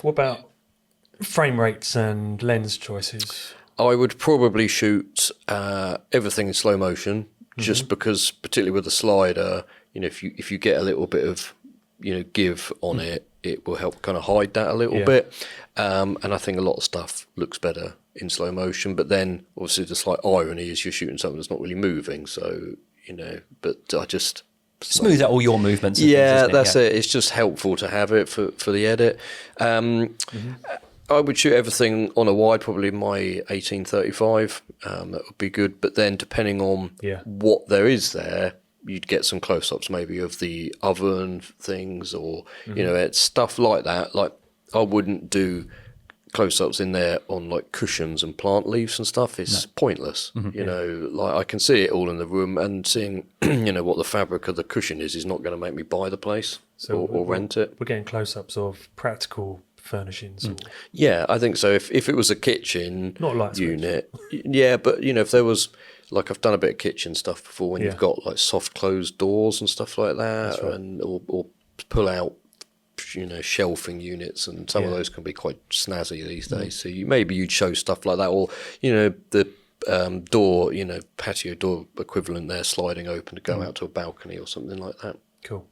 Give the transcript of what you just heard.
What about frame rates and lens choices? I would probably shoot everything in slow motion, just because, particularly with the slider, if you get a little bit of give on it, it will help kind of hide that a little bit. And I think a lot of stuff looks better in slow motion. But then, obviously, the slight irony is you're shooting something that's not really moving. So but I just smooth out all your movements. Yeah, that's it. It's just helpful to have it for the edit. I would shoot everything on a wide, probably my 1835. That would be good. But then, depending on what there is there, you'd get some close-ups maybe of the oven things, or it's stuff like that. Like, I wouldn't do close-ups in there on like cushions and plant leaves and stuff. It's pointless. Like, I can see it all in the room, and seeing what the fabric of the cushion is not going to make me buy the place or rent it. We're getting close-ups of practical furnishings. Yeah, I think so. If it was a kitchen not light unit, but if there was, like, I've done a bit of kitchen stuff before, when you've got like soft closed doors and stuff like that, and or pull out shelving units, and some of those can be quite snazzy these days. So you'd show stuff like that, or the door, patio door equivalent there, sliding open to go out to a balcony or something like that. Cool.